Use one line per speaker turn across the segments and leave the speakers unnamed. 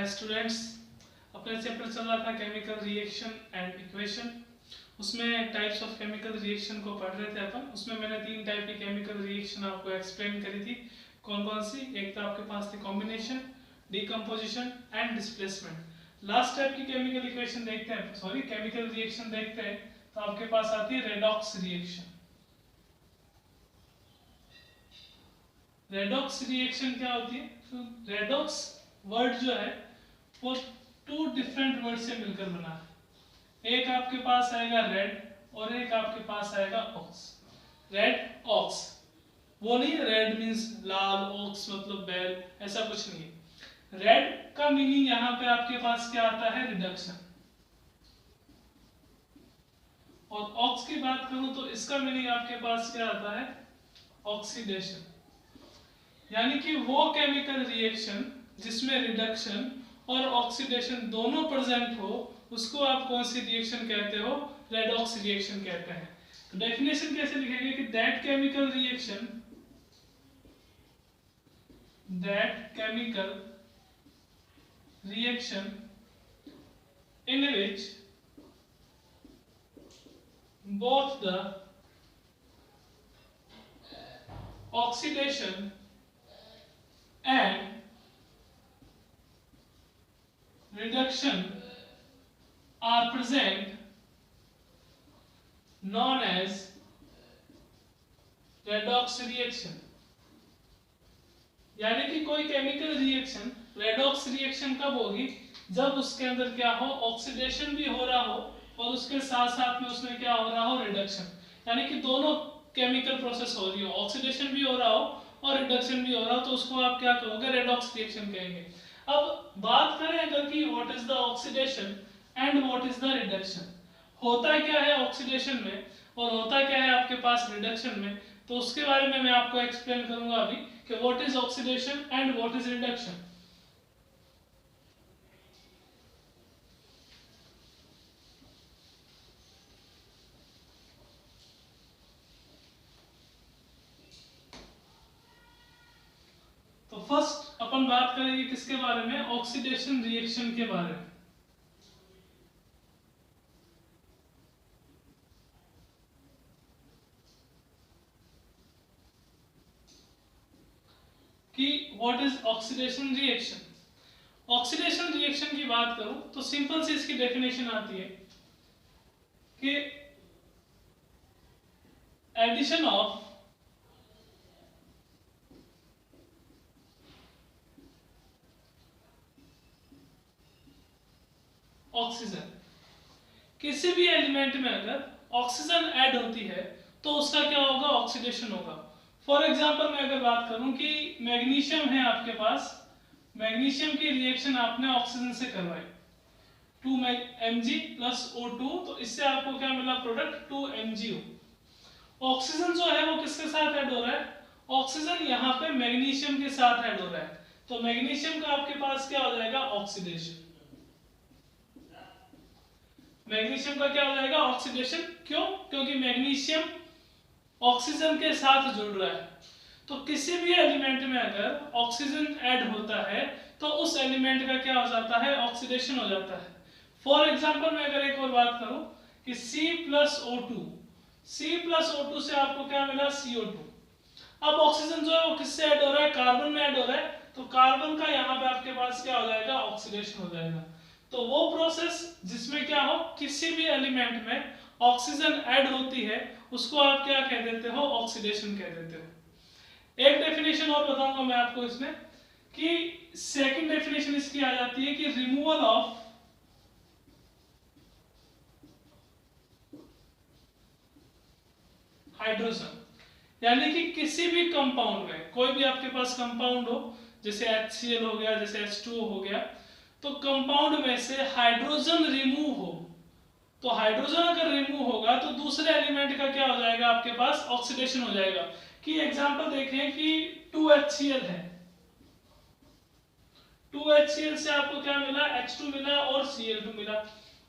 Hi students, अपने chapter चल रहा था केमिकल रिएक्शन एंड इक्वेशन। उसमें टाइप्स ऑफ केमिकल रिएक्शन को पढ़ रहे थे अपन। उसमें मैंने 3 टाइप की केमिकल रिएक्शन आपको एक्सप्लेन करी थी। कौन कौन सी? एक तो आपके पास थी combination, decomposition and displacement. Last type की केमिकल इक्वेशन देखते हैं, सॉरी केमिकल रिएक्शन देखते हैं, तो आपके पास आती है रेडॉक्स रिएक्शन। रेडॉक्स रिएक्शन क्या होती है? तो रेडॉक्स वर्ड जो है वो 2 डिफरेंट वर्ड से मिलकर बना है। एक आपके पास आएगा रेड और एक आपके पास आएगा ऑक्स। रेड ऑक्स वो नहीं, रेड मींस लाल, ऑक्स मतलब बैल, ऐसा कुछ नहीं है। रेड का मीनिंग यहाँ पे आपके पास क्या आता है? रिडक्शन। और ऑक्स की बात करूं तो इसका मीनिंग आपके पास क्या आता है? ऑक्सीडेशन। यानी कि वो केमिकल रिएक्शन जिसमें रिडक्शन और ऑक्सीडेशन दोनों प्रेजेंट हो, उसको आप कौन सी रिएक्शन कहते हो? रेडॉक्स रिएक्शन कहते हैं। तो डेफिनेशन कैसे लिखेंगे कि that chemical reaction in which both the oxidation and reduction are present, known as redox reaction। यानी कि कोई केमिकल रिएक्शन रेडॉक्स रिएक्शन कब होगी? जब उसके अंदर क्या हो? ऑक्सीडेशन भी हो रहा हो और उसके साथ साथ में उसमें क्या हो रहा हो? रिडक्शन। यानी कि दोनों केमिकल प्रोसेस हो रही हो, ऑक्सीडेशन भी हो रहा हो और रिडक्शन भी हो रहा हो, तो उसको आप क्या कहोगे? रेडॉक्स रिएक्शन कहेंगे। अब बात करें अगर कि what is the oxidation and what is the reduction, होता क्या है ऑक्सीडेशन में और होता क्या है आपके पास रिडक्शन में, तो उसके बारे में मैं आपको एक्सप्लेन करूंगा अभी कि what is oxidation and what is reduction. तो फर्स्ट अपन बात करेंगे किसके बारे में? ऑक्सीडेशन रिएक्शन के बारे में। कि what is oxidation reaction. Oxidation reaction की बात करूं तो सिंपल सी इसकी डेफिनेशन आती है कि एडिशन ऑफ ऑक्सीजन। किसी भी एलिमेंट में अगर ऑक्सीजन ऐड होती है तो उसका क्या होगा? ऑक्सीडेशन होगा। फॉर एग्जांपल मैं अगर बात करूं कि मैग्नीशियम है आपके पास, मैग्नीशियम की रिएक्शन आपने ऑक्सीजन से करवाई 2 Mg + O2, तो इससे आपको क्या मिला? Product 2 MgO। ऑक्सीजन जो है वो किसके साथ ऐड हो रहा है? ऑक्सीजन यहाँ पे मैग्नीशियम के साथ ऐड हो रहा है, तो मैग्नीशियम का आपके पास क्या हो जाएगा? ऑक्सीडेशन। मैग्नीशियम का क्या हो जाएगा? ऑक्सीडेशन। क्यों? क्योंकि मैग्नीशियम ऑक्सीजन के साथ जुड़ रहा है। तो किसी भी एलिमेंट में अगर ऑक्सीजन ऐड होता है तो उस एलिमेंट का क्या हो जाता है? ऑक्सीडेशन हो जाता है। फॉर एग्जांपल मैं अगर एक और बात करूं कि C+O2 से आपको क्या मिला? CO2। अब ऑक्सीजन जो है वो किससे ऐड हो रहा है? कार्बन में ऐड हो रहा है, तो कार्बन का यहाँ पे आपके पास क्या हो जाएगा? ऑक्सीडेशन हो जाएगा। तो वो प्रोसेस जिसमें क्या हो, किसी भी एलिमेंट में ऑक्सीजन ऐड होती है उसको आप क्या कह देते हो? ऑक्सीडेशन कह देते हो। एक डेफिनेशन और बताऊंगा मैं आपको इसमें कि सेकंड डेफिनेशन इसकी आ जाती है कि रिमूवल ऑफ हाइड्रोजन। यानी कि किसी भी कंपाउंड में, कोई भी आपके पास कंपाउंड हो, जैसे HCl हो गया, जैसे H2O हो गया, तो कंपाउंड में से हाइड्रोजन रिमूव हो, तो हाइड्रोजन अगर रिमूव होगा तो दूसरे एलिमेंट का क्या हो जाएगा? आपके पास ऑक्सीडेशन हो जाएगा। कि एग्जांपल देखें कि 2HCl है, 2HCl से आपको क्या मिला? H2 मिला और Cl2 मिला।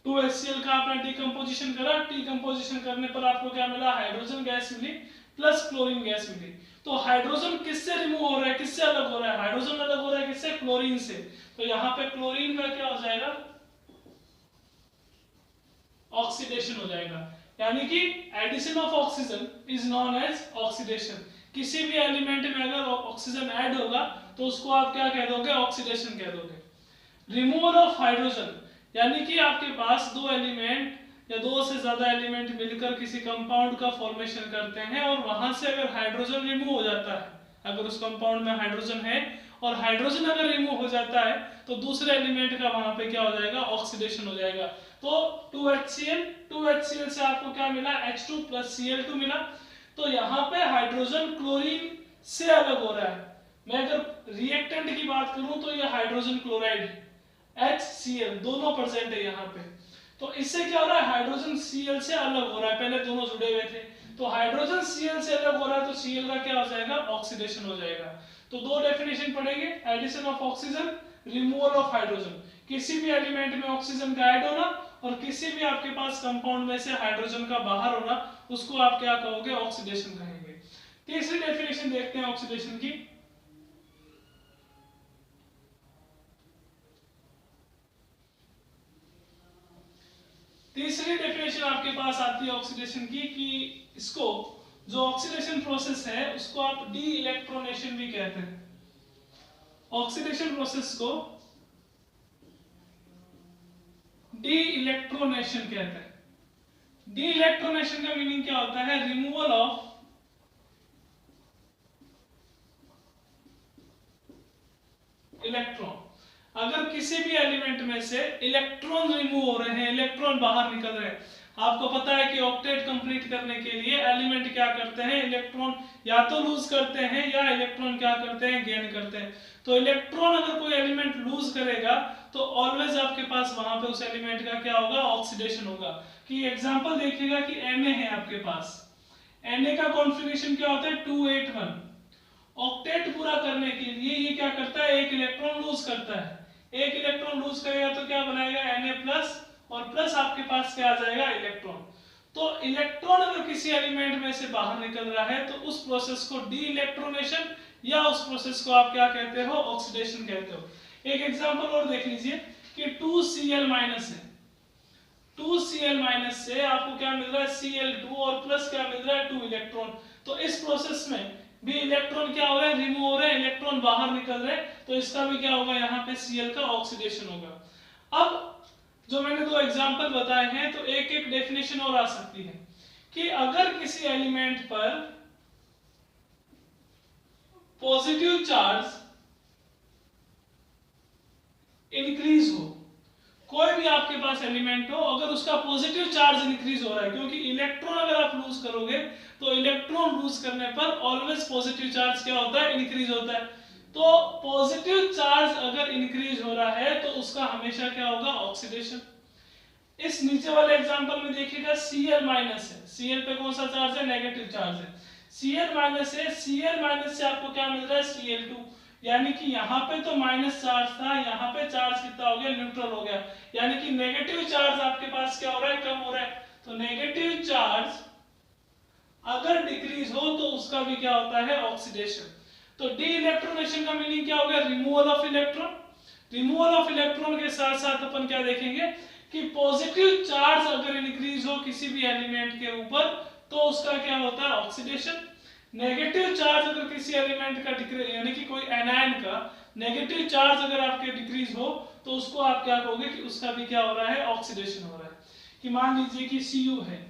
2HCl का आपने डिकम्पोजिशन करा, डिकम्पोजिशन करने पर आपको क्या मिला? हाइड्रोजन गैस मिली प्लस क्लोरीन गैस मिली। तो हाइड्रोजन किससे रिमूव हो रहा है? किससे अलग हो रहा है? हाइड्रोजन अलग हो रहा है किससे? क्लोरीन से, तो यहाँ पे क्लोरीन का क्या हो जाएगा, ऑक्सीडेशन हो जाएगा। यानी कि addition of oxygen is known as oxidation. किसी भी एलिमेंट में अगर ऑक्सीजन ऐड होगा तो उसको आप क्या कह दोगे, ऑक्सीडेशन कह दोगे। रिमूवल ऑफ हाइड्रोजन, यानी कि आपके पास दो एलिमेंट या दो से ज्यादा एलिमेंट मिलकर किसी कंपाउंड का फॉर्मेशन करते हैं और वहां से अगर हाइड्रोजन रिमूव हो जाता है, अगर उस कंपाउंड में हाइड्रोजन है और हाइड्रोजन अगर रिमूव हो जाता है तो दूसरे एलिमेंट का वहां पे क्या हो जाएगा, ऑक्सीडेशन हो जाएगा। तो 2HCl से आपको क्या मिला, H2 + Cl2 मिला। तो यहाँ पे हाइड्रोजन क्लोरीन से अलग हो रहा है। मैं अगर रिएक्टेंट की बात करूं तो ये हाइड्रोजन क्लोराइड HCl दोनों प्रेजेंट है यहाँ पे। तो इससे क्या हो रहा है, हाइड्रोजन Cl से अलग हो रहा है, पहले दोनों जुड़े हुए थे, तो हाइड्रोजन Cl से अलग हो रहा है तो Cl का क्या हो जाएगा, ऑक्सीडेशन हो जाएगा। तो दो डेफिनेशन पढ़ेंगे, addition of oxygen, removal of hydrogen. किसी भी एलिमेंट में ऑक्सीजन का ऐड होना और किसी भी आपके पास कंपाउंड में से हाइड्रोजन का बाहर होना, उसको आप क्या कहोगे, ऑक्सीडेशन कहेंगे। तीसरी डेफिनेशन देखते हैं ऑक्सीडेशन की। तीसरी डेफिनेशन आपके पास आती है ऑक्सीडेशन की कि इसको जो ऑक्सीडेशन प्रोसेस है उसको आप डी इलेक्ट्रोनेशन भी कहते हैं। ऑक्सीडेशन प्रोसेस को डी इलेक्ट्रोनेशन कहते हैं। डी इलेक्ट्रोनेशन का मीनिंग क्या होता है, रिमूवल ऑफ इलेक्ट्रॉन। अगर किसी भी एलिमेंट में से इलेक्ट्रॉन रिमूव हो रहे हैं, इलेक्ट्रॉन बाहर निकल रहे हैं, आपको पता है कि ऑक्टेट कंप्लीट करने के लिए एलिमेंट क्या करते हैं, इलेक्ट्रॉन या तो लूज करते हैं या इलेक्ट्रॉन क्या करते हैं, गेन करते हैं। तो इलेक्ट्रॉन अगर कोई एलिमेंट लूज करेगा तो ऑलवेज आपके पास वहां पे उस एलिमेंट का क्या होगा, ऑक्सीडेशन होगा। कि एग्जांपल देखिएगा कि Na है आपके पास, Na का कॉन्फ़िगरेशन क्या होता है, 281। ऑक्टेट पूरा करने के लिए ये क्या करता है, एक इलेक्ट्रॉन लूज करता है। एक इलेक्ट्रॉन लूज करेगा तो क्या बनाएगा, Na+ और प्लस आपके पास क्या आ जाएगा, इलेक्ट्रॉन। तो इलेक्ट्रॉन अगर किसी एलिमेंट में से बाहर निकल रहा है तो उस प्रोसेस को डी इलेक्ट्रोनेशन या उस प्रोसेस को आप क्या कहते हो, ऑक्सीडेशन कहते हो। एक एग्जांपल और देख लीजिए कि 2Cl- है, 2Cl- से आपको क्या मिल रहा है, Cl2 और प्लस क्या मिल रहा है, 2 इलेक्ट्रॉन। तो इस प्रोसेस में भी इलेक्ट्रॉन क्या हो रहा है, रिमूव हो रहे हैं, इलेक्ट्रॉन बाहर निकल रहे हैं, तो इसका भी क्या होगा, यहाँ पे Cl का ऑक्सीडेशन होगा। अब जो मैंने दो एग्जांपल बताए हैं तो एक एक डेफिनेशन और आ सकती है कि अगर किसी एलिमेंट पर पॉजिटिव चार्ज इंक्रीज हो, कोई भी आपके पास एलिमेंट हो अगर उसका पॉजिटिव चार्ज इंक्रीज हो रहा है, क्योंकि इलेक्ट्रॉन अगर आप लूज करोगे तो इलेक्ट्रॉन लूज करने पर ऑलवेज पॉजिटिव चार्ज क्या होता है, इंक्रीज होता है। तो पॉजिटिव चार्ज अगर इंक्रीज हो रहा है तो उसका हमेशा क्या होगा, ऑक्सीडेशन। इस नीचे वाले एग्जांपल में देखिएगा Cl- है, Cl पे कौन सा चार्ज है, नेगेटिव चार्ज है। Cl- है, Cl- से आपको क्या मिल रहा है, Cl2। यानी कि यहाँ पे तो माइनस चार्ज था, यहाँ पे चार्ज कितना हो गया, न्यूट्रल हो गया। यानी कि नेगेटिव चार्ज आपके पास क्या हो रहा है, कम हो रहा है। तो नेगेटिव चार्ज अगर डिक्रीज हो तो उसका भी क्या होता है, ऑक्सीडेशन। तो डी इलेक्ट्रोनेशन का मीनिंग क्या हो गया, removal of electron. Removal of electron के साथ साथ अपन क्या देखेंगे कि पॉजिटिव चार्ज अगर इंक्रीज हो किसी भी एलिमेंट के ऊपर तो उसका क्या होता है, ऑक्सीडेशन। नेगेटिव चार्ज अगर किसी एलिमेंट का डिक्रीज, यानी कि कोई एनायन का नेगेटिव चार्ज अगर आपके डिक्रीज हो तो उसको आप क्या कहोगे कि उसका भी क्या हो रहा है, ऑक्सीडेशन हो रहा है। कि मान लीजिए कि Cu है,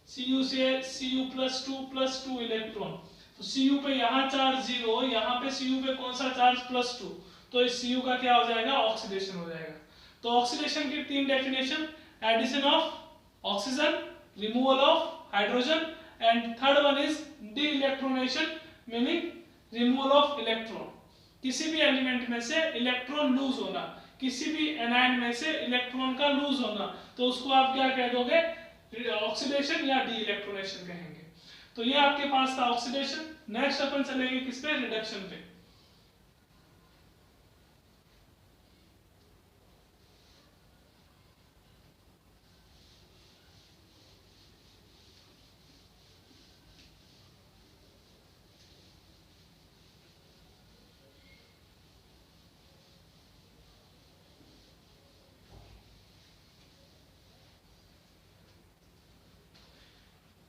Cu से Cu+2+2 इलेक्ट्रॉन, तो Cu पे यहाँ चार्ज 0, यहाँ पे Cu पे कौन सा चार्ज, +2, तो इस Cu का क्या हो जाएगा, ऑक्सीडेशन हो जाएगा। तो ऑक्सीडेशन की तीन definition, addition of oxygen, removal of hydrogen and third one is de electronation meaning removal of electron. किसी भी एलिमेंट में से इलेक्ट्रॉन लूज होना, किसी भी एनायन में से इलेक्ट्रॉन का लूज होना, तो उसको आप क्या कह दोगे, ऑक्सीडेशन या डी इलेक्ट्रोनेशन कहेंगे। तो ये आपके पास था ऑक्सीडेशन। नेक्स्ट अपन चलेंगे किस पे, रिडक्शन पे।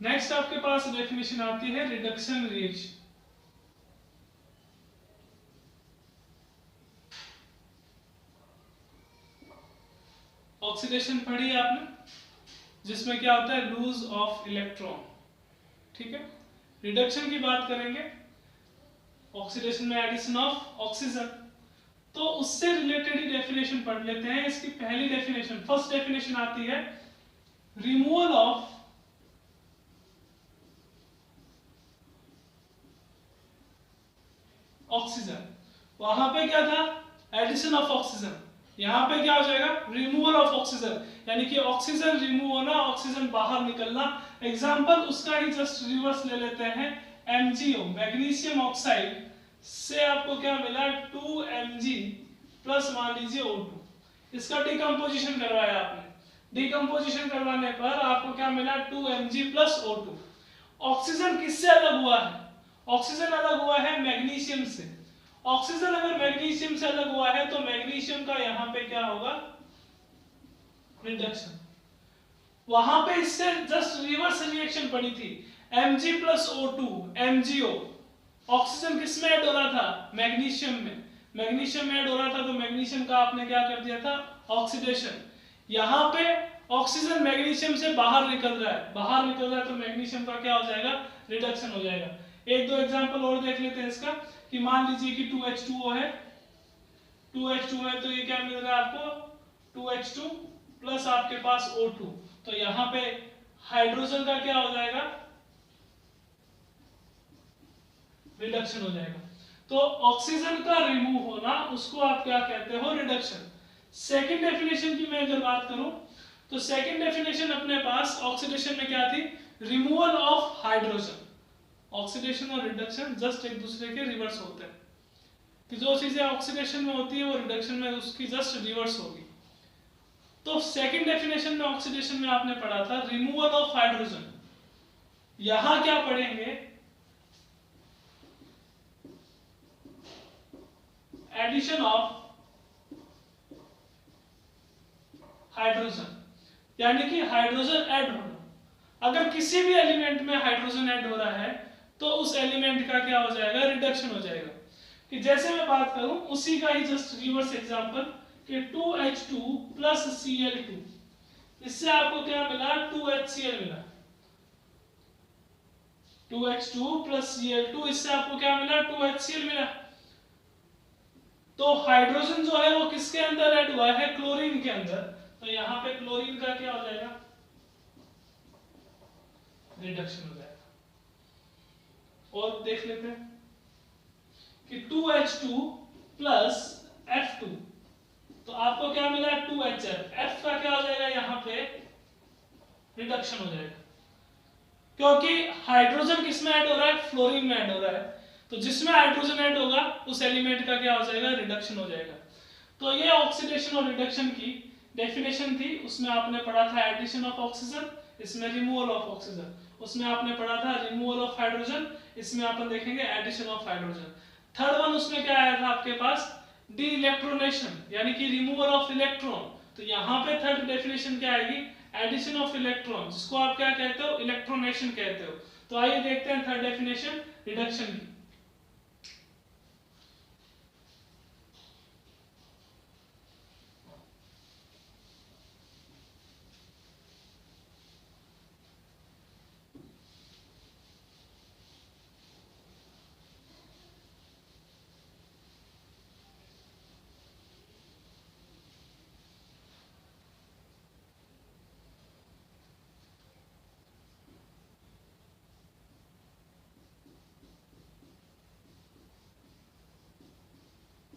नेक्स्ट आपके पास डेफिनेशन आती है रिडक्शन रिएक्शन। ऑक्सीडेशन पढ़ी है आपने, जिसमें क्या होता है, लूज ऑफ इलेक्ट्रॉन, ठीक है। रिडक्शन की बात करेंगे, ऑक्सीडेशन में एडिशन ऑफ ऑक्सीजन, तो उससे रिलेटेड ही डेफिनेशन पढ़ लेते हैं। इसकी पहली डेफिनेशन, फर्स्ट डेफिनेशन आती है रिमूवल ऑफ ऑक्सीजन। वहां पे क्या था, एडिशन ऑफ ऑक्सीजन, यहां पे क्या हो जाएगा, रिमूवल ऑफ ऑक्सीजन, यानी कि ऑक्सीजन रिमूव होना, ऑक्सीजन बाहर निकलना। एग्जांपल उसका ही जस्ट रिवर्स ले लेते हैं, MgO मैग्नीशियम ऑक्साइड से आपको क्या मिला, 2Mg प्लस मान लीजिए O2। इसका डिकम्पोजिशन करवाया आपने, डिकम्पोजिशन करवाने पर आपको क्या मिला, 2Mg प्लस O2। ऑक्सीजन किससे अलग हुआ है, ऑक्सीजन अलग हुआ है मैग्नीशियम से। ऑक्सीजन अगर मैग्नीशियम से अलग हुआ है तो मैग्नीशियम का यहां पे क्या होगा, रिडक्शन। वहां पे इससे जस्ट रिवर्स रिएक्शन पड़ी थी, Mg plus O2 MgO। Oxygen किसमें ऐड हो रहा था, मैग्नीशियम में, मैग्नीशियम में ऐड हो रहा था, तो मैग्नीशियम का आपने क्या कर दिया था, ऑक्सीडेशन। यहां पे ऑक्सीजन मैग्नीशियम से बाहर निकल रहा है, बाहर निकल रहा है, तो मैग्नीशियम का क्या हो जाएगा, रिडक्शन हो जाएगा। एक दो एग्जांपल और देख लेते हैं इसका, कि मान लीजिए कि 2H2O है, 2H2 है, तो ये क्या मिल रहा है आपको, 2H2 प्लस आपके पास O2, तो यहां पे हाइड्रोजन का क्या हो जाएगा, रिडक्शन हो जाएगा। तो ऑक्सीजन का रिमूव होना, उसको आप क्या कहते हो, रिडक्शन। सेकंड डेफिनेशन की मैं अगर बात करूं, तो सेकंड डेफिनेशन अपने पास ऑक्सीडेशन में क्या थी, रिमूवल ऑफ हाइड्रोजन। ऑक्सीडेशन और रिडक्शन जस्ट एक दूसरे के रिवर्स होते हैं, कि जो चीजें ऑक्सीडेशन में होती है वो रिडक्शन में उसकी जस्ट रिवर्स होगी। तो सेकंड डेफिनेशन में ऑक्सीडेशन में आपने पढ़ा था रिमूवल ऑफ हाइड्रोजन, यहां क्या पढ़ेंगे, एडिशन ऑफ हाइड्रोजन, यानी कि हाइड्रोजन ऐड होना। अगर किसी भी एलिमेंट में हाइड्रोजन ऐड हो रहा है तो उस एलिमेंट का क्या हो जाएगा, रिडक्शन हो जाएगा। कि जैसे मैं बात करूं उसी का ही जस्ट रिवर्स एग्जांपल, कि 2H2 प्लस Cl2, इससे आपको क्या मिला, 2HCl मिला, 2H2 प्लस Cl2, इससे आपको क्या मिला, 2HCl मिला। तो हाइड्रोजन जो है वो किसके अंदर ऐड हुआ है, क्लोरीन के अंदर, तो यहां पे क्लोरीन का क्या हो जाएगा, रिडक्शन हो जाएगा। और देख लेते हैं कि 2H2 प्लस F2, तो आपको क्या मिला, 2HF, F का क्या हो जाएगा, यहां पे रिडक्शन हो जाएगा, क्योंकि हाइड्रोजन किसमें ऐड हो रहा है, फ्लोरीन में ऐड हो रहा है, तो जिसमें हाइड्रोजन ऐड होगा उस एलिमेंट का क्या हो जाएगा, रिडक्शन हो जाएगा। तो ये ऑक्सीडेशन और रिडक्शन की डेफिनेशन थी। उसमें आपने पढ़ा था एडिशन ऑफ ऑक्सीजन, इसमें रिमूवल ऑफ ऑक्सीजन, उसमें आपने पढ़ा था रिमूवल ऑफ हाइड्रोजन, इसमें अपन देखेंगे addition of hydrogen. Third one उसमें क्या आया था आपके पास, डी इलेक्ट्रोनेशन, यानी कि रिमूवल ऑफ इलेक्ट्रॉन। तो यहाँ पे थर्ड डेफिनेशन क्या आएगी, एडिशन ऑफ इलेक्ट्रॉन, जिसको आप क्या कहते हो, इलेक्ट्रोनेशन कहते हो। तो आइए देखते हैं थर्ड डेफिनेशन रिडक्शन की।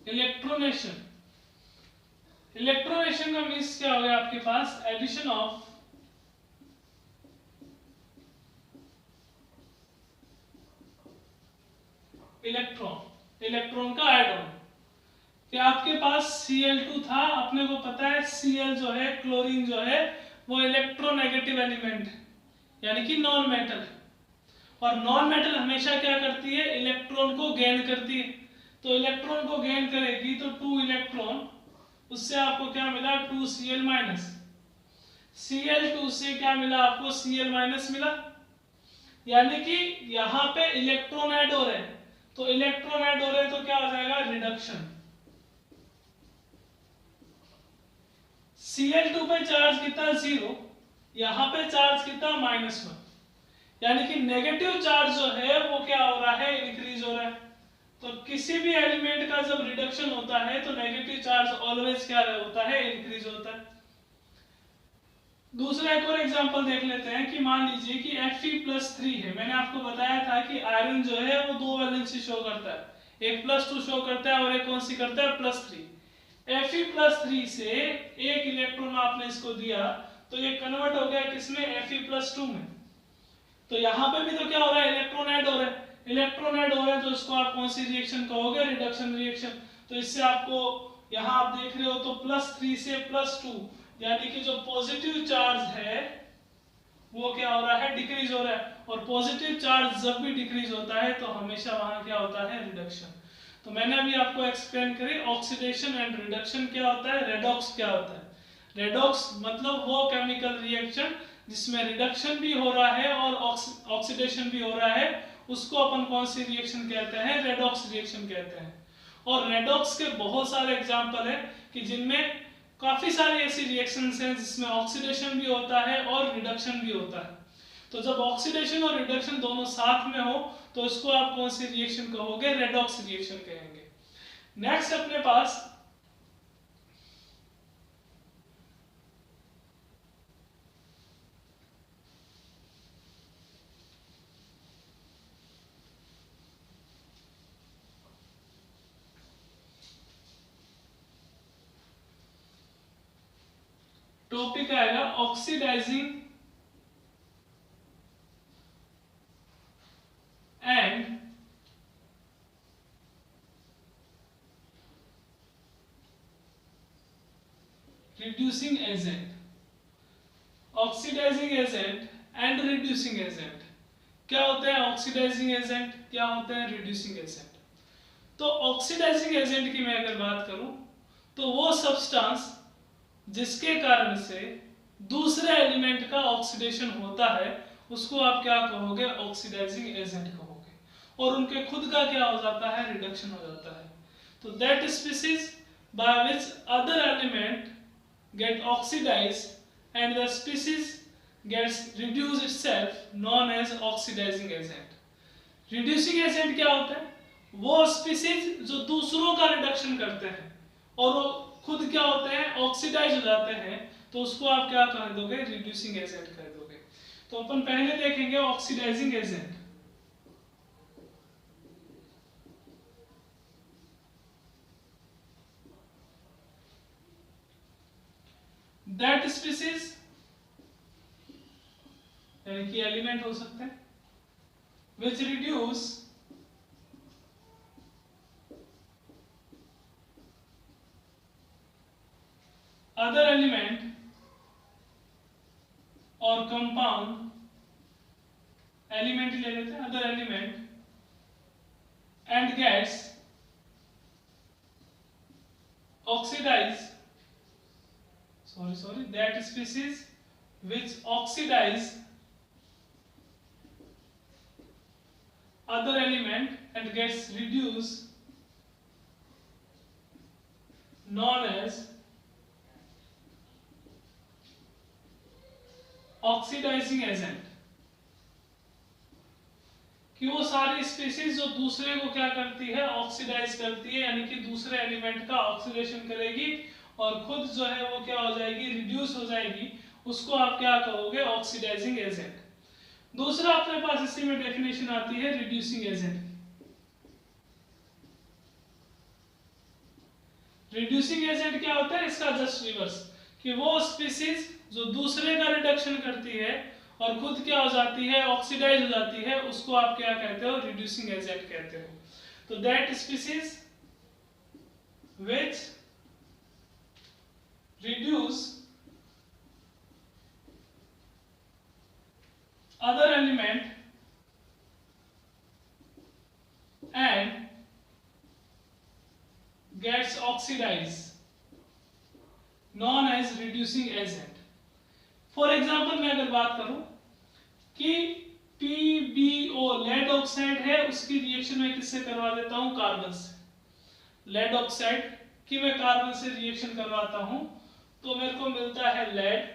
इलेक्ट्रोनेशन, इलेक्ट्रोनेशन का मीन्स क्या हो गया आपके पास, एडिशन ऑफ इलेक्ट्रॉन, इलेक्ट्रॉन का ऐड ऑन। कि आपके पास Cl2 था, अपने को पता है Cl जो है, क्लोरीन जो है, वो इलेक्ट्रोनेगेटिव एलिमेंट है, यानी कि नॉन मेटल है। और नॉन मेटल हमेशा क्या करती है, इलेक्ट्रॉन को गेन करती है। तो इलेक्ट्रॉन को गेन करेगी तो 2 इलेक्ट्रॉन, उससे आपको क्या मिला, 2Cl माइनस। Cl2 से क्या मिला आपको, Cl माइनस मिला। यानी कि यहाँ पे इलेक्ट्रॉन ऐड हो रहे हैं, तो इलेक्ट्रॉन ऐड हो रहे हैं तो क्या हो जाएगा, रिडक्शन। Cl2 पे चार्ज कितना 0, यहाँ पे चार्ज कितना -1, यानी कि नेगेटिव चार्ज जो है वो क्या हो रहा है, इंक्रीज हो रहा है। तो किसी भी एलिमेंट का जब रिडक्शन होता है तो नेगेटिव चार्ज ऑलवेज क्या होता है, इंक्रीज होता है। दूसरा एक और एग्जांपल देख लेते हैं कि मान लीजिए कि Fe+3 है। मैंने आपको बताया था कि आयरन जो है वो दो वैलेंसी शो करता है, एक +2 शो करता है और एक कौन सी करता है, +3। Fe+3 से एक इलेक्ट्रॉन आपने इसको दिया तो ये कन्वर्ट हो गया किसमें, Fe+2 में। तो यहाँ पे भी तो क्या हो रहा है, इलेक्ट्रॉन ऐड हो रहा है। इलेक्ट्रॉन ऐड हो रहा है तो इसको आप कौन सी रिएक्शन कहोगे, रिडक्शन रिएक्शन। तो इससे आपको यहाँ आप देख रहे हो तो +3 से +2, यानी कि जो पॉजिटिव चार्ज है वो क्या हो रहा है, डिक्रीज हो रहा है। और पॉजिटिव चार्ज जब भी डिक्रीज होता है तो हमेशा वहां क्या होता है, रिडक्शन। तो मैंने अभी आपको एक्सप्लेन करी ऑक्सीडेशन एंड रिडक्शन क्या होता है, रेडॉक्स क्या होता है। रेडॉक्स मतलब वो केमिकल रिएक्शन जिसमें रिडक्शन भी हो रहा है और ऑक्सीडेशन भी हो रहा है, उसको अपन कौन सी रिएक्शन कहते हैं, रेडॉक्स रिएक्शन कहते हैं। और रेडॉक्स के बहुत सारे एग्जांपल है कि जिनमें काफी सारी ऐसी रिएक्शंस हैं जिसमें ऑक्सीडेशन भी होता है और रिडक्शन भी होता है। तो जब ऑक्सीडेशन और रिडक्शन दोनों साथ में हो तो इसको आप कौन सी रिएक्शन कहोगे, रेडॉक्स रिएक्शन कहेंगे। नेक्स्ट अपने पास टॉपिक आएगा oxidizing and reducing agent. Oxidizing agent and reducing agent क्या होते हैं, ऑक्सीडाइजिंग एजेंट क्या होते हैं, रिड्यूसिंग एजेंट। तो ऑक्सीडाइजिंग एजेंट की मैं अगर बात करूं तो वो सब्सटेंस जिसके कारण से दूसरे एलिमेंट का ऑक्सीडेशन होता है उसको आप क्या कहोगे, ऑक्सीडाइजिंग एजेंट कहोगे। और उनके खुद का क्या हो जाता है, रिडक्शन हो जाता है। तो that species by which other element get oxidized and the species gets reduced itself known as oxidizing agent. Reducing agent क्या होता है, वो species जो दूसरों का रिडक्शन करते हैं और वो खुद क्या होते हैं, ऑक्सीडाइज हो जाते हैं, तो उसको आप क्या कह दोगे, रिड्यूसिंग एजेंट कह दोगे। तो अपन पहले देखेंगे ऑक्सीडाइजिंग एजेंट। दैट स्पीसीज यानी कि एलिमेंट हो सकते हैं which reduce other element or compound, element ही ले लेते हैं, other element and gets oxidized, that species which oxidize other element and gets reduced known as oxidizing agent. कि वो सारी स्पीसीज जो दूसरे को क्या करती है, ऑक्सीडाइज करती है, यानी कि दूसरे एलिमेंट का ऑक्सीडेशन करेगी और खुद जो है वो क्या हो जाएगी, रिड्यूस हो जाएगी, उसको आप क्या कहोगे, ऑक्सीडाइजिंग एजेंट। दूसरा अपने पास इसी में डेफिनेशन आती है रिड्यूसिंग एजेंट। रिड्यूसिंग एजेंट क्या होता है, इसका जस्ट रिवर्स, कि वो स्पीसीज जो दूसरे का रिडक्शन करती है और खुद क्या हो जाती है, ऑक्सीडाइज हो जाती है, उसको आप क्या कहते हो, रिड्यूसिंग एजेंट कहते हो। तो that species which reduce other element and gets oxidized known as reducing agent। For example मैं अगर बात करूं कि PbO लेड ऑक्साइड है, उसकी रिएक्शन मैं किससे करवा देता हूं, कार्बन से। लेड ऑक्साइड की मैं कार्बन से रिएक्शन करवाता हूं तो मेरे को मिलता है लेड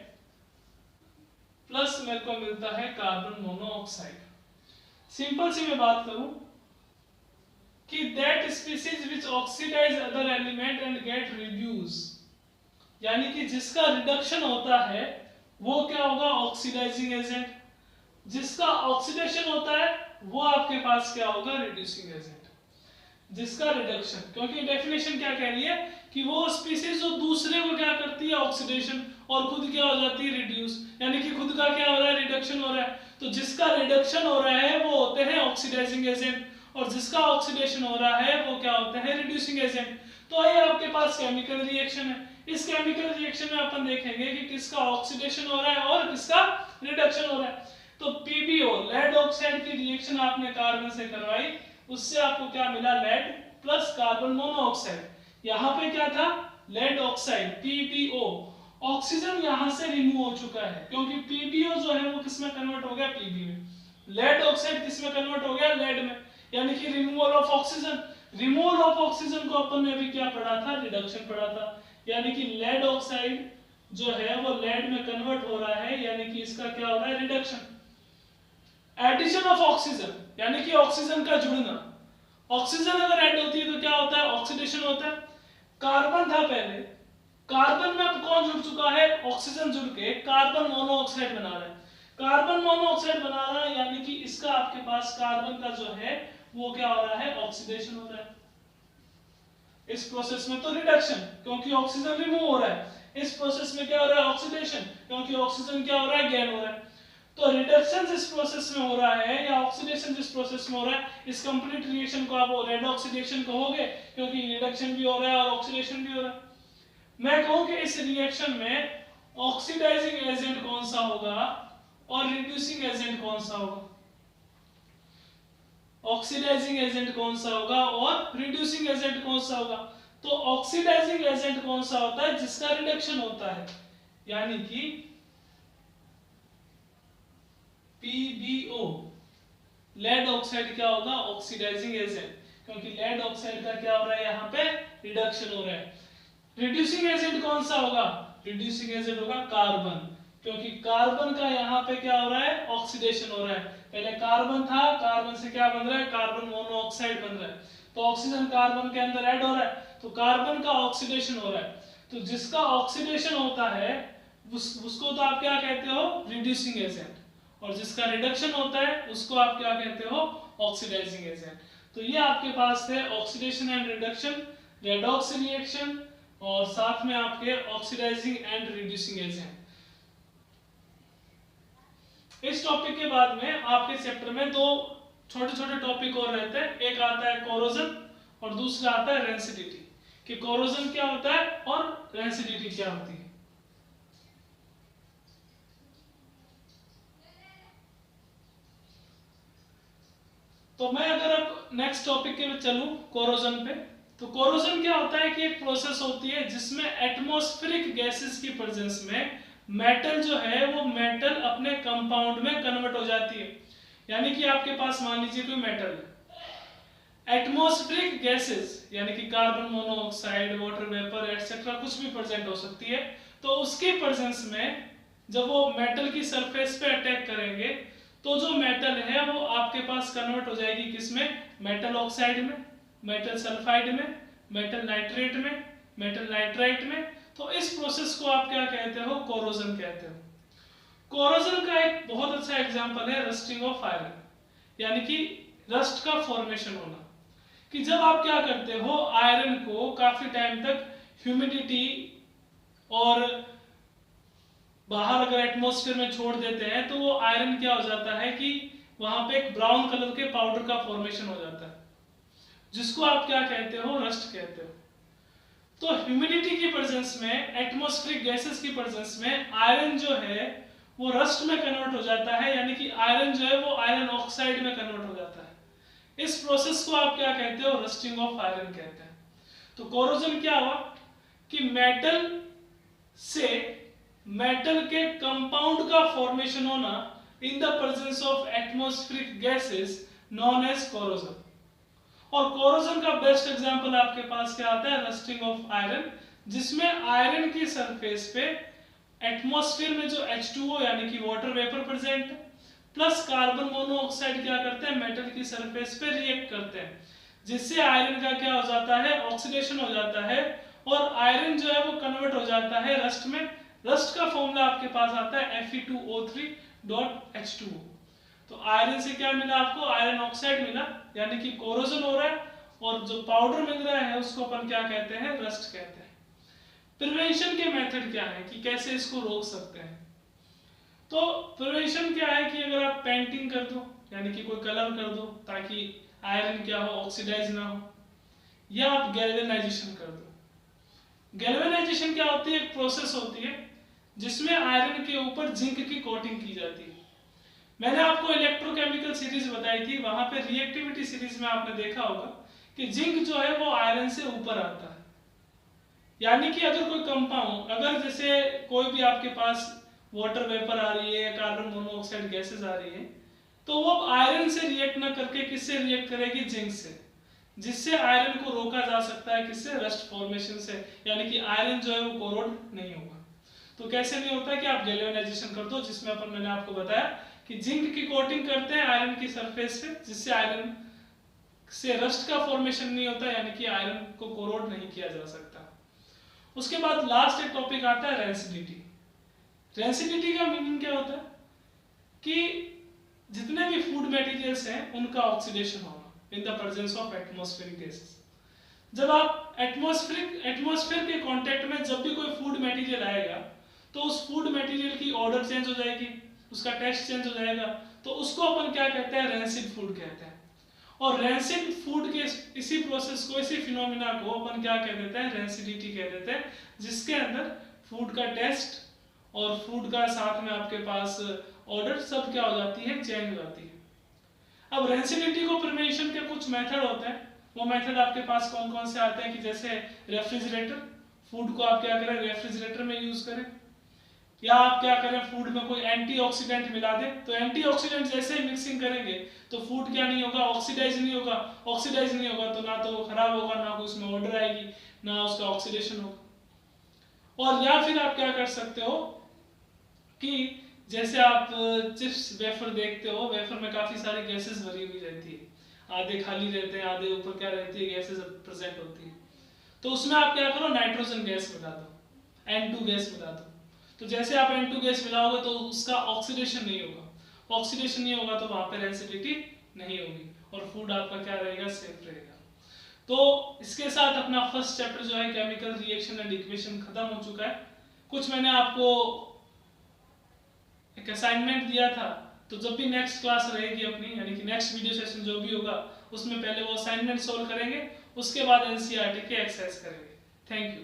प्लस मेरे को मिलता है कार्बन मोनोऑक्साइड। सिंपल सी मैं बात करूं कि that species which oxidize other element and get reduce, यानी कि जिसका रिडक्शन होता है वो क्या होगा, ऑक्सीडाइजिंग एजेंट। जिसका ऑक्सीडेशन होता है वो आपके पास क्या होगा, रिड्यूसिंग एजेंट। जिसका रिडक्शन, क्योंकि डेफिनेशन क्या कह रही है कि वो स्पीसीज जो दूसरे को क्या करती है, ऑक्सीडेशन, और खुद क्या हो जाती है, रिड्यूस, यानी कि खुद का क्या हो रहा है, रिडक्शन हो रहा है। तो जिसका रिडक्शन हो रहा है वो होते हैं ऑक्सीडाइजिंग एजेंट, और जिसका ऑक्सीडेशन हो रहा है वो क्या होते हैं, रिड्यूसिंग एजेंट। तो ये आपके पास केमिकल रिएक्शन है। इस केमिकल रिएक्शन में अपन देखेंगे कि किसका ऑक्सीडेशन हो रहा है और किसका रिडक्शन हो रहा है। तो PbO लेड ऑक्साइड की रिएक्शन आपने कार्बन से करवाई, उससे आपको क्या मिला, लेड प्लस कार्बन मोनोऑक्साइड। यहाँ पे क्या था, लेड ऑक्साइड PbO, ऑक्सीजन यहाँ से रिमूव हो चुका है क्योंकि PbO जो है वो किस में कन्वर्ट हो गया, Pb में। लेड ऑक्साइड किस में कन्वर्ट हो गया, लेड में, यानी कि removal of oxygen. Removal of oxygen को अपन ने अभी क्या पढ़ा था, रिडक्शन पढ़ा था, यानी कि लेड ऑक्साइड जो है वो लेड में कन्वर्ट हो रहा है, यानी कि इसका क्या हो रहा है, रिडक्शन। एडिशन ऑफ ऑक्सीजन, यानी कि ऑक्सीजन का जुड़ना। ऑक्सीजन अगर ऐड होती है तो क्या होता है, ऑक्सीडेशन होता है। कार्बन था पहले, कार्बन में अब कौन जुड़ चुका है, ऑक्सीजन जुड़ के कार्बन मोनोऑक्साइड बना रहा है। कार्बन मोनोऑक्साइड बना रहा है यानी कि इसका आपके पास कार्बन का जो है वो क्या हो रहा है, ऑक्सीडेशन हो रहा है। इस प्रोसेस में तो रिडक्शन, क्योंकि ऑक्सीजन रिमूव हो रहा है। इस प्रोसेस में क्या हो रहा है, ऑक्सीडेशन, क्योंकि ऑक्सीजन क्या हो रहा है, गेन हो रहा है। तो रिडक्शन जिस प्रोसेस में हो रहा है या ऑक्सीडेशन जिस प्रोसेस में हो रहा है, इस कंप्लीट रिएक्शन को आप रेडॉक्स रिएक्शन कहोगे, क्योंकि रिडक्शन भी हो रहा है और ऑक्सीडेशन भी हो रहा है। मैं कहूं कि इस रिएक्शन में ऑक्सीडाइजिंग एजेंट कौन सा होगा और रिड्यूसिंग एजेंट कौन सा होगा। ऑक्सीडाइजिंग एजेंट कौन सा होगा और रिड्यूसिंग एजेंट कौन सा होगा। तो ऑक्सीडाइजिंग एजेंट कौन सा होता है, जिसका रिडक्शन होता है, यानी कि PbO लेड ऑक्साइड क्या होगा, ऑक्सीडाइजिंग एजेंट, क्योंकि लेड ऑक्साइड का क्या हो रहा है, यहाँ पे रिडक्शन हो रहा है। रिड्यूसिंग एजेंट कौन सा होगा, रिड्यूसिंग एजेंट होगा कार्बन, क्योंकि कार्बन का यहाँ पे क्या हो रहा है, ऑक्सीडेशन हो रहा है। पहले कार्बन था, कार्बन से क्या बन रहा है, कार्बन मोनोऑक्साइड बन रहा है। तो ऑक्सीजन कार्बन के अंदर ऐड हो रहा है, तो कार्बन का ऑक्सीडेशन हो रहा है। तो जिसका ऑक्सीडेशन होता है उसको तो आप क्या कहते हो, रिड्यूसिंग एजेंट, और जिसका रिडक्शन होता है उसको आप क्या कहते हो, ऑक्सीडाइजिंग एजेंट। तो ये आपके पास है oxidation and reduction, redox reaction, और साथ में आपके ऑक्सीडाइजिंग एंड रिड्यूसिंग एजेंट। इस टॉपिक के बाद में आपके चैप्टर में दो छोटे छोटे टॉपिक और रहते हैं। एक आता है कोरोजन और दूसरा आता है रेंसिडिटी, कि कोरोजन क्या होता है और रेंसिडिटी क्या होती है। तो मैं अगर अब नेक्स्ट टॉपिक के चलूं कोरोजन पे, तो कोरोजन क्या होता है कि एक प्रोसेस होती है जिसमें एटमॉस्फेरिक गैसेस की प्रेजेंस में मेटल जो है वो मेटल अपने कंपाउंड में कन्वर्ट हो जाती है। यानी कि आपके पास मान लीजिए कोई मेटल है, एटमॉस्फेरिक गैसेस यानी कि carbon monoxide, water vapour etcetera कुछ भी प्रेजेंट हो सकती है, तो उसके प्रेजेंस में जब वो मेटल की सरफेस पे अटैक करेंगे तो जो मेटल है वो आपके पास कन्वर्ट हो जाएगी किसमें, मेटल ऑक्साइड में, मेटल सल्फाइड में, मेटल नाइट्रेट में, मेटल नाइट्राइट में। तो इस प्रोसेस को आप क्या कहते हो, कोरोजन कहते हो। कोरोजन का एक बहुत अच्छा एग्जांपल है रस्टिंग ऑफ आयरन, यानी कि रस्ट का फॉर्मेशन होना। कि जब आप क्या करते हो, आयरन को काफी टाइम तक ह्यूमिडिटी और बाहर अगर एटमॉस्फेयर में छोड़ देते हैं तो वो आयरन क्या हो जाता है कि वहां पे एक ब्राउन कलर के पाउडर का फॉर्मेशन हो जाता है, जिसको आप क्या कहते हो, रस्ट कहते हो। तो ह्यूमिडिटी की प्रेजेंस में, एटमॉस्फेरिक गैसेस की प्रेजेंस में आयरन जो है वो रस्ट में कन्वर्ट हो जाता है, यानी कि आयरन जो है वो आयरन ऑक्साइड में कन्वर्ट हो जाता है। इस प्रोसेस को आप क्या कहते हो, रस्टिंग ऑफ आयरन कहते हैं। तो कोरोजन क्या हुआ कि मेटल से मेटल के कंपाउंड का फॉर्मेशन होना, in the presence of atmospheric gases known as corrosion. और कोरोजन का बेस्ट एग्जांपल आपके पास क्या आता है, रस्टिंग ऑफ आयरन, जिसमें आयरन की सरफेस पे एटमॉस्फेयर में जो H2O यानी कि वाटर वेपर प्रेजेंट है, प्लस कार्बन मोनोऑक्साइड क्या करते हैं, मेटल की सरफेस पे रिएक्ट करते हैं, जिससे आयरन का क्या हो जाता है, ऑक्सीडेशन हो जाता है, और आयरन जो है वो कन्वर्ट हो जाता है रस्ट में। रस्ट का फॉर्मूला आपके पास आता है Fe2O3.H2O। तो आयरन से क्या मिला आपको, आयरन ऑक्साइड मिला, यानी कि कोरोजन हो रहा है, और जो पाउडर मिल रहा है उसको अपन क्या कहते हैं, रस्ट कहते हैं। प्रिवेंशन के मेथड क्या है कि कैसे इसको रोक सकते हैं। तो प्रिवेंशन क्या है कि अगर आप पेंटिंग कर दो, यानी कि कोई कलर कर दो ताकि आयरन क्या हो, ऑक्सीडाइज ना हो, या आप गैल्वेनाइजेशन कर दो। गैल्वेनाइजेशन क्या होती है, एक प्रोसेस होती है जिसमें आयरन के ऊपर जिंक की कोटिंग की जाती है। मैंने आपको इलेक्ट्रोकेमिकल सीरीज बताई थी, वहां पे रिएक्टिविटी सीरीज में आपने देखा होगा कि जिंक जो है वो आयरन से ऊपर आता है। यानी कि अगर कोई कंपाउंड, अगर जैसे कोई भी आपके पास वाटर वेपर आ रही है, कार्बन मोनोऑक्साइड गैसेस आ रही है, तो वो आयरन से रिएक्ट ना करके किससे रिएक्ट करेगी, जिंक से, जिससे आयरन को रोका जा सकता है, किससे, रस्ट फॉर्मेशन से, यानी कि आयरन जो है वो कोरोड नहीं होगा। तो कैसे नहीं होता है कि आप गैल्वेनाइजेशन कर दो, जिसमें अपन मैंने आपको बताया कि जिंक की कोटिंग करते हैं आयरन की सरफेस पे, जिससे आयरन से रस्ट का फॉर्मेशन नहीं होता, यानी कि आयरन को कोरोड नहीं किया जा सकता। उसके बाद लास्ट एक टॉपिक आता है रेंसिडिटी। रेंसिडिटी का मीनिंग क्या होता है कि जितने भी फूड मटेरियल्स हैं उनका ऑक्सीडेशन होना in the presence of atmospheric gases. जब आप एटमॉस्फेयर के कांटेक्ट में जब भी कोई फूड मटेरियल आएगा तो उस फूड मटेरियल की ऑर्डर चेंज हो जाएगी, उसका टेस्ट चेंज हो जाएगा, तो उसको अपन क्या कहते हैं, रेंसिड फूड कहते हैं। और रेंसिड फूड के इसी प्रोसेस को, इसी फिनोमिना को अपन क्या कह देते हैं, रेंसिडिटी कह देते हैं, जिसके अंदर फूड का टेस्ट और फूड का साथ में आपके पास ऑर्डर सब क्या हो जाती है, चेंज हो जाती है। अब रेंसिडिटी को प्रिवेंशन के कुछ मेथड होते हैं, वो मेथड आपके पास कौन कौन से आते हैं कि जैसे रेफ्रिजरेटर, फूड को आप क्या करें, रेफ्रिजरेटर में यूज करें, या आप क्या करें, फूड में कोई एंटीऑक्सीडेंट मिला दे, तो एंटीऑक्सीडेंट जैसे ही मिक्सिंग करेंगे तो फूड क्या नहीं होगा, ऑक्सीडाइज नहीं होगा, ऑक्सीडाइज नहीं होगा तो ना तो वो खराब होगा, ना उसमें ऑर्डर आएगी, ना उसका ऑक्सीडेशन होगा। और या फिर आप क्या कर सकते हो कि जैसे आप चिप्स वेफर देखते हो, वेफर में काफी सारी गैसेस भरी हुई रहती है, आधे खाली रहते हैं, आधे ऊपर क्या रहती है, गैसेस प्रेजेंट होती है, तो उसमें आप क्या करो, नाइट्रोजन गैस मिला दो, N2 गैस मिला दो। तो जैसे आप N2 गैस मिलाओगे तो उसका ऑक्सीडेशन नहीं होगा, ऑक्सीडेशन नहीं होगा तो वहां पर रेंसिडिटी नहीं होगी और फूड आपका क्या रहेगा, सेफ रहेगा। तो इसके साथ अपना फर्स्ट चैप्टर जो है केमिकल रिएक्शन एंड इक्वेशन खत्म हो चुका है। कुछ मैंने आपको एक असाइनमेंट दिया था, तो जब भी नेक्स्ट क्लास रहेगी अपनी, यानी कि नेक्स्ट वीडियो सेशन जो भी होगा उसमें पहले वो असाइनमेंट सोल्व करेंगे, उसके बाद एनसीईआरटी के एक्सरसाइज करेंगे। Thank you.